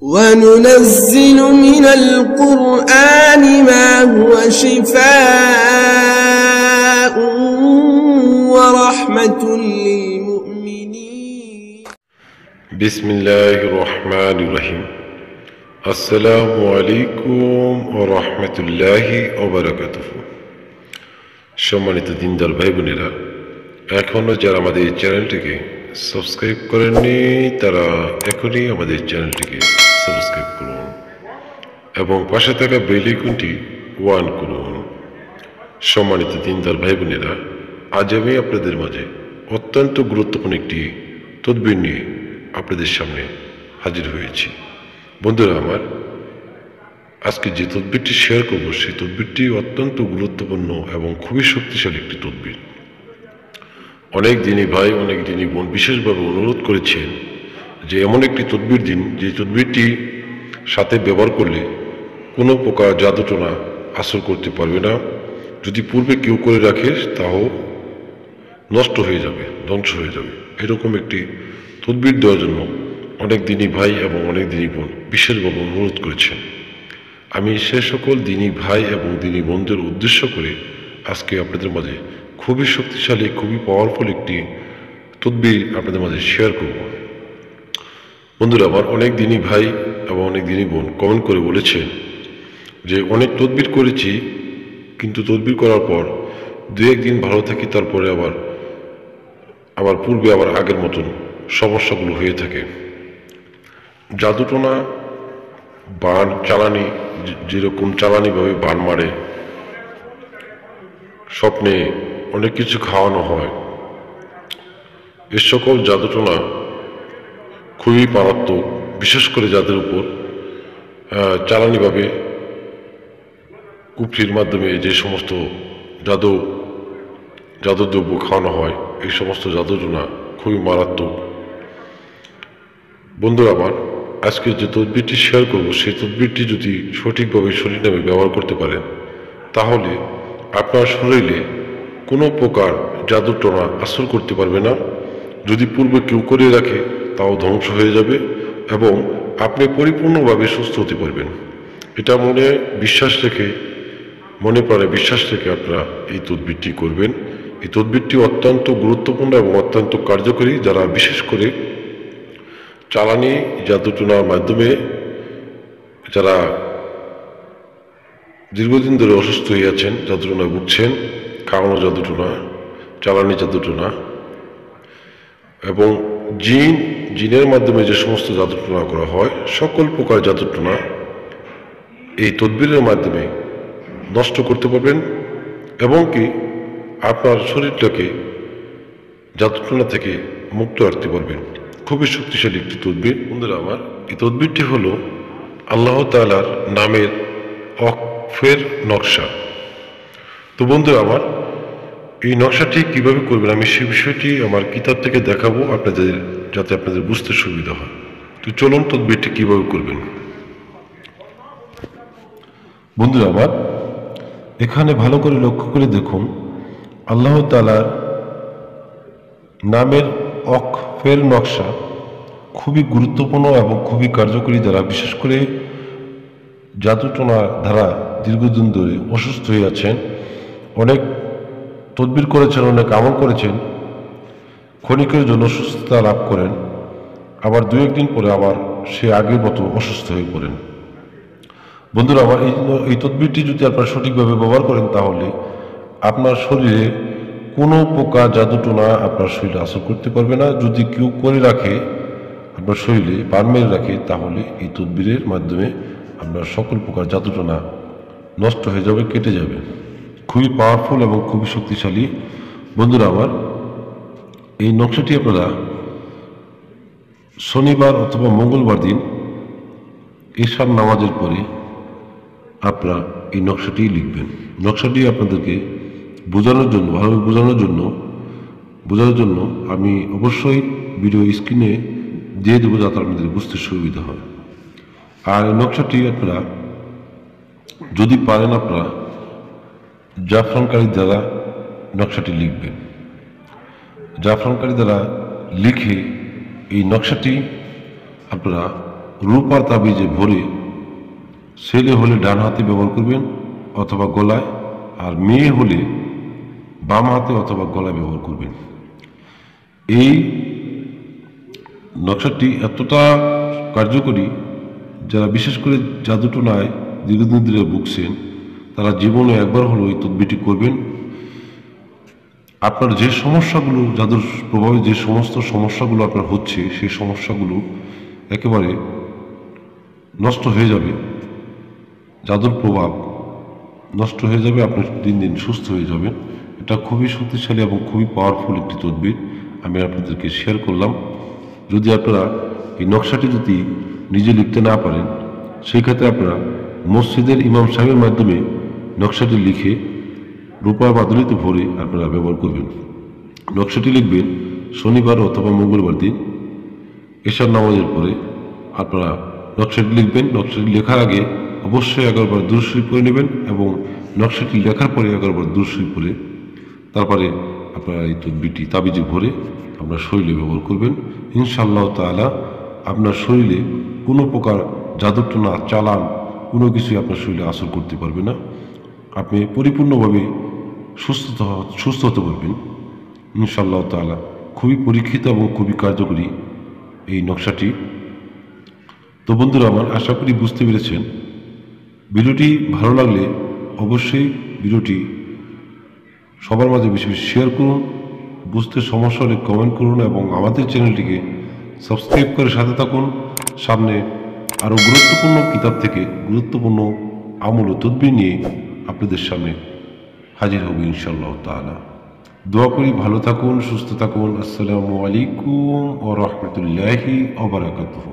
وننزل من القرآن ما هو شفاء ورحمة للمؤمنين بسم الله الرحمن الرحيم السلام عليكم ورحمة الله وبركاته সম্মানিত দিনদার ভাই বোনেরা, এখনো যারা আমাদের চ্যানেলটিকে সাবস্ক্রাইব করেননি তারা এখনই আমাদের চ্যানেলটিকে সাবস্ক্রাইব করুন এবং পাশে থাকা বেল আইকনটি অন করুন। সম্মানিত দিনদার ভাই বোনেরা, আজ আমি আপনাদের মাঝে অত্যন্ত গুরুত্বপূর্ণ একটি তদবির নিয়ে আপনাদের সামনে হাজির হয়েছি। বন্ধুরা আমার, আজকে যে তদবিরটি শেয়ার করব সেই তদবিরটি অত্যন্ত গুরুত্বপূর্ণ এবং খুবই শক্তিশালী একটি তদবির। অনেক দিনই ভাই, অনেক দিনই বোন বিশেষভাবে অনুরোধ করেছেন যে এমন একটি তদবির দিন যে তদবিরটি সাথে ব্যবহার করলে কোনো প্রকার জাদুটোনা আসর করতে পারবে না। যদি পূর্বে কেউ করে রাখে তাও নষ্ট হয়ে যাবে, ধ্বংস হয়ে যাবে। এরকম একটি তদবির দেওয়ার জন্য অনেক দিনই ভাই এবং অনেক দিনই বোন বিশেষভাবে অনুরোধ করেছেন। আমি সে সকল দিনই ভাই এবং দিনই বোনদের উদ্দেশ্য করে আজকে আপনাদের মাঝে খুবই শক্তিশালী, খুবই পাওয়ারফুল একটি তদবির আপনাদের মাঝে শেয়ার করব। বন্ধুরা আমার, অনেক দিনই ভাই এবং অনেক দিনই বোন কমেন্ট করে বলেছেন যে অনেক তদবির করেছি, কিন্তু তদবির করার পর দু একদিন ভালো থাকি, তারপরে আবার পূর্বে আবার আগের মতন সমস্যাগুলো হয়ে থাকে। জাদুটোনা, বান চালানি, যেরকম চালানিভাবে বান মারে, স্বপ্নে অনেক কিছু খাওয়ানো হয়, এ সকল জাদুটোনা খুবই মারাত্মক। বিশেষ করে যাদের উপর চালানিভাবে কুফরির মাধ্যমে যে সমস্ত জাদুদ্রব্য খাওয়ানো হয়, এই সমস্ত জাদুটোনা খুবই মারাত্মক। বন্ধুরা আমার, আজকে যে তদবিরটি শেয়ার করব সেই তদবিরটি যদি সঠিকভাবে শরীর নামে ব্যবহার করতে পারেন তাহলে আপনার শরীরে কোনো প্রকার জাদুটোনা আসর করতে পারবে না। যদি পূর্বে কেউ করে রাখে তাও ধ্বংস হয়ে যাবে এবং আপনি পরিপূর্ণভাবে সুস্থ হতে পারবেন। এটা মনে প্রাণে বিশ্বাস রেখে আপনারা এই তদবিরটি করবেন। এই তদবিরটি অত্যন্ত গুরুত্বপূর্ণ এবং অত্যন্ত কার্যকরী। যারা বিশেষ করে চালানি জাদুটোনার মাধ্যমে যারা দীর্ঘদিন ধরে অসুস্থ হয়ে আছেন, জাদুটোনায় ভুগছেন, খাওয়ানো জাদুটোনা, চালানি জাদুটোনা এবং জিনের মাধ্যমে যে সমস্ত জাদুটোনা করা হয়, সকল প্রকার জাদুটোনা এই তদবিরের মাধ্যমে নষ্ট করতে পারবেন এবং কি আপনার শরীরটাকে জাদুটোনা থেকে মুক্ত রাখতে পারবেন। খুবই শক্তিশালী একটি তদবির। বন্ধুরা আমার, এই তদবিরটি হলো আল্লাহ তাআলার নামের অক্ষের নকশা। তো বন্ধুরা আমার, এই নকশাটি কিভাবে করবেন আমি সেই বিষয়টি আমার কিতাব থেকে দেখাবো আপনাদের, যাতে আপনাদের বুঝতে সুবিধা হয়। তো চলুন তদবিরটি কিভাবে করবেন। বন্ধুরা আমার, এখানে ভালো করে লক্ষ্য করে দেখুন, আল্লাহ তাআলার নামের অক্ষের নকশা খুবই গুরুত্বপূর্ণ এবং খুবই কার্যকরী। যারা বিশেষ করে জাদুটোনা দ্বারা দীর্ঘদিন ধরে অসুস্থ হয়ে আছেন, অনেক তদবির করেছেন, অনেক আমল করেছেন, ক্ষণিকের জন্য সুস্থতা লাভ করেন, আবার দু একদিন পরে আবার সে আগের মতো অসুস্থ হয়ে পড়েন। বন্ধুরা আমার, এই তদবিরটি যদি আপনারা সঠিকভাবে ব্যবহার করেন তাহলে আপনার শরীরে কোনো প্রকার জাদুটোনা আপনার শরীরে আসর করতে পারবে না। যদি কেউ করে রাখে, আপনার শরীরে বান মেরে রাখে, তাহলে এই তদবিরের মাধ্যমে আপনার সকল প্রকার জাদুটোনা নষ্ট হয়ে যাবে, কেটে যাবে। খুবই পাওয়ারফুল এবং খুবই শক্তিশালী। বন্ধুরা আমার, এই নকশাটি আপনারা শনিবার অথবা মঙ্গলবার দিন ঈশার নামাজের পরে আপনারা এই নকশাটি লিখবেন। নকশাটি আপনাদেরকে বোঝানোর জন্য আমি অবশ্যই ভিডিও স্ক্রিনে দিয়ে দেবো, যাতে আপনাদের বুঝতে সুবিধা হয়। আর এই নকশাটি আপনারা যদি পারেন আপনারা জাফরানকারী দ্বারা নকশাটি লিখবেন। জাফরানকারী দ্বারা লিখে এই নকশাটি আপনারা রূপার তাবিজে ভরে ছেলে হলে ডান হাতে ব্যবহার করবেন অথবা গলায়, আর মেয়ে হলে বাম হাতে অথবা গলায় ব্যবহার করবেন। এই নকশাটি এতটা কার্যকরী, যারা বিশেষ করে জাদুটোনায় দীর্ঘদিন ধরে ভুগছেন তারা জীবনে একবার হলেও এই তদবিরটি করবেন। আপনার যে সমস্যাগুলো, জাদুর প্রভাবে যে সমস্ত সমস্যাগুলো আপনার হচ্ছে, সেই সমস্যাগুলো একেবারে নষ্ট হয়ে যাবে, জাদুর প্রভাব নষ্ট হয়ে যাবে, আপনি দিন দিন সুস্থ হয়ে যাবেন। এটা খুবই শক্তিশালী এবং খুবই পাওয়ারফুল একটি তদবির আমি আপনাদেরকে শেয়ার করলাম। যদি আপনারা এই নকশাটি যদি নিজে লিখতে না পারেন, সেই ক্ষেত্রে আপনারা মসজিদের ইমাম সাহেবের মাধ্যমে নকশাটি লিখে রূপা বাদুলিতে ভরে আপনারা ব্যবহার করবেন। নকশাটি লিখবেন শনিবার অথবা মঙ্গলবার দিন এশার নামাজের পরে। আপনারা নকশাটি লিখবেন, নকশাটি লেখার আগে অবশ্যই 11 বার দুরূদ শরীফ পড়ে নেবেন এবং নকশাটি লেখার পরে 11 বার দুরূদ শরীফ পড়ে তারপরে আপনারা এই তদবিরটি তাবিজে ভরে আপনার শরীরে ব্যবহার করবেন। ইনশাআল্লাহ তাআলা আপনার শরীরে কোনো প্রকার জাদুটোনা, চালান কোনো কিছুই আপনার শরীরে আসর করতে পারবে না। আপনি পরিপূর্ণভাবে সুস্থ হতে পারবেন ইনশাআল্লাহ তাআলা। খুবই পরীক্ষিত এবং খুবই কার্যকরী এই নকশাটি। তো বন্ধুরা আমার, আশা করি বুঝতে পেরেছেন। ভিডিওটি ভালো লাগলে অবশ্যই ভিডিওটি সবার মাঝে বেশি বেশি শেয়ার করুন, বুঝতে সমস্যা হলে কমেন্ট করুন এবং আমাদের চ্যানেলটিকে সাবস্ক্রাইব করে সাথে থাকুন। সামনে আরও গুরুত্বপূর্ণ কিতাব থেকে গুরুত্বপূর্ণ আমল ও তদবির নিয়ে আপনাদের সামনে হাজির হব ইনশাআল্লাহ তাআলা। দোয়া করি ভালো থাকুন, সুস্থ থাকুন। আসসালামু আলাইকুম ওয়া রাহমাতুল্লাহি ওয়া বারাকাতুহু।